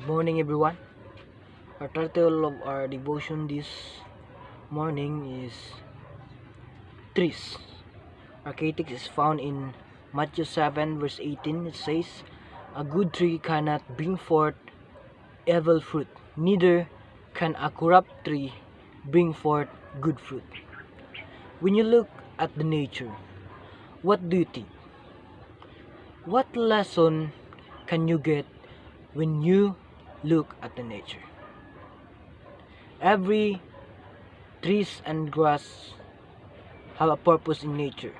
Good morning, everyone. Our title of our devotion this morning is Trees. Our text is found in Matthew 7, verse 18. It says, "A good tree cannot bring forth evil fruit, neither can a corrupt tree bring forth good fruit." When you look at the nature, what do you think? What lesson can you get when you look at the nature? Every trees and grass have a purpose in nature.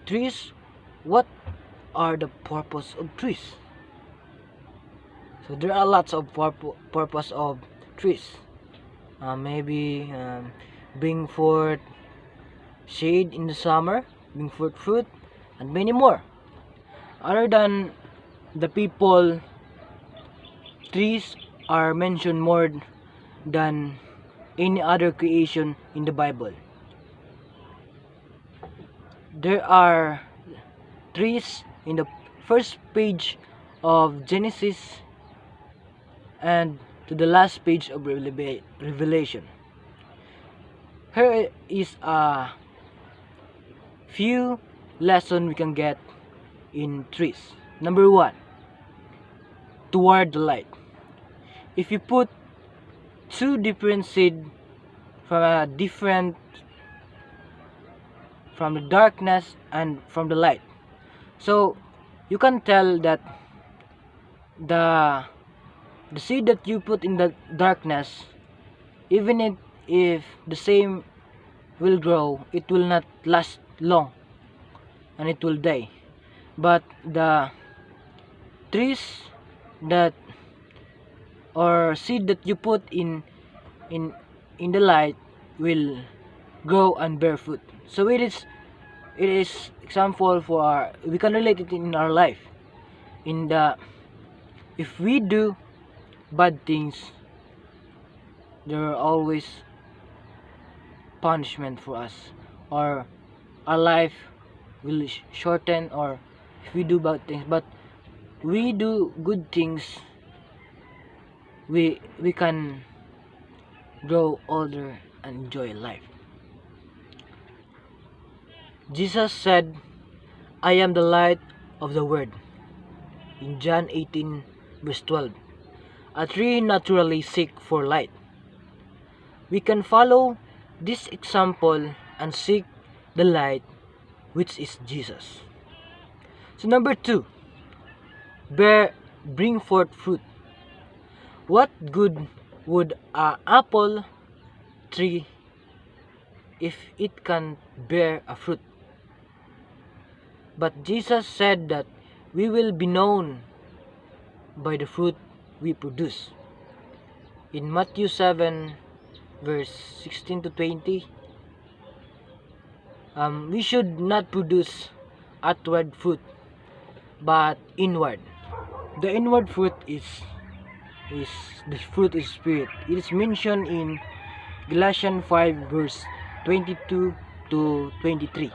Trees, what are the purpose of trees? So there are lots of purpose of trees. Maybe bring forth shade in the summer, bring forth fruit, and many more. Other than the people, trees are mentioned more than any other creation in the Bible. There are trees in the first page of Genesis and to the last page of Revelation. Here is a few lessons we can get in trees. Number one, toward the light. If you put two different seed from the darkness and from the light, so you can tell that the seed that you put in the darkness, even if the same will grow, it will not last long and it will die. But the trees that or seed that you put in the light will grow and bear fruit. So it is example for we can relate it in our life. If we do bad things, there are always punishment for us, or our life will shorten, or if we do bad things. But we do good things, we can grow older and enjoy life. Jesus said, "I am the light of the world," in John 18 verse 12. A tree naturally seek for light. We can follow this example and seek the light, which is Jesus. So number two, bring forth fruit. What good would an apple tree if it can bear a fruit? But Jesus said that we will be known by the fruit we produce. In Matthew 7 verse 16 to 20, we should not produce outward fruit, but inward. The inward fruit is the fruit of spirit. It is mentioned in Galatians 5 verse 22 to 23.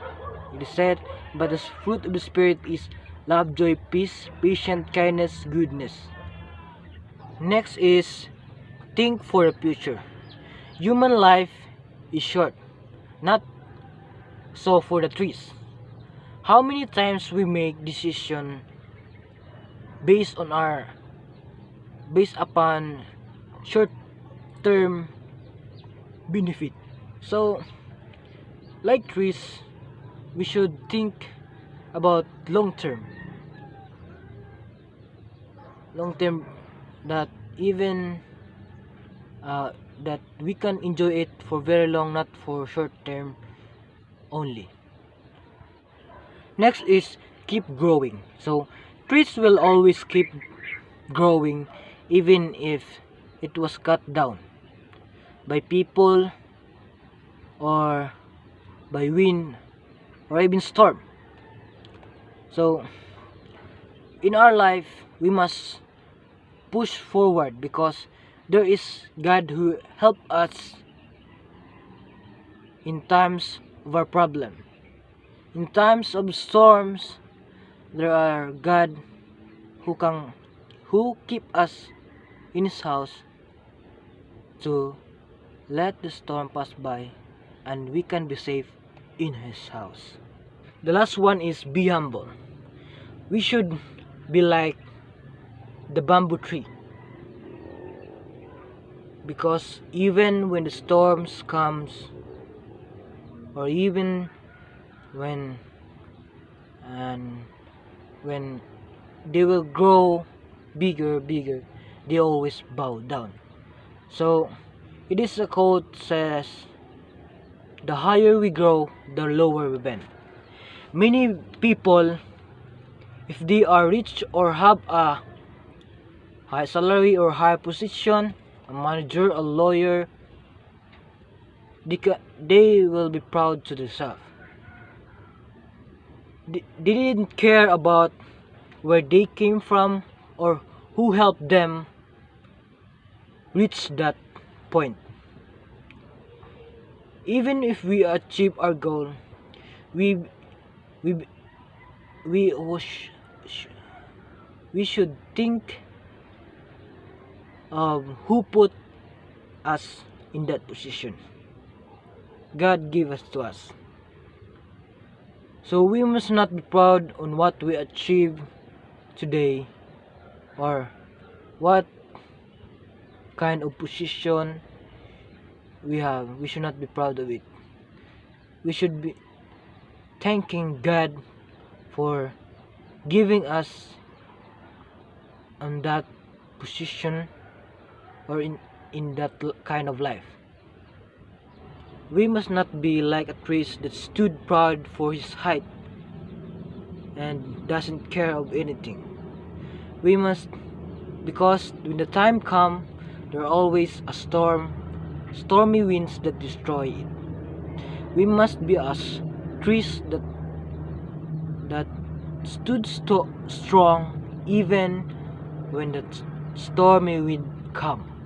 It is said, "But the fruit of the spirit is love, joy, peace, patience, kindness, goodness." Next is think for the future. Human life is short, not so for the trees. How many times we make decision based upon short term benefit. So like trees, we should think about long term that even that we can enjoy it for very long, not for short term only. Next is keep growing. So trees will always keep growing even if it was cut down by people or by wind or even storm. So in our life we must push forward because there is God who help us in times of our problem. In times of storms, there are God who who keep us in his house to let the storm pass by and we can be safe in his house. The last one is be humble. We should be like the bamboo tree, because even when the storms comes, or even when and when they will grow bigger, they always bow down. So it is a quote says, the higher we grow, the lower we bend. Many people, if they are rich or have a high salary or high position, a manager, a lawyer, they will be proud to themselves. They didn't care about where they came from or who helped them reach that point. Even if we achieve our goal, we we we we should think of who put us in that position. God gave us to us. So we must not be proud on what we achieve today or what kind of position we have. We should not be proud of it. We should be thanking God for giving us on that position or in that kind of life. We must not be like a tree that stood proud for his height and doesn't care of anything. We must, because when the time comes, there are always a stormy winds that destroy it. We must be as trees that stood strong even when the stormy wind come.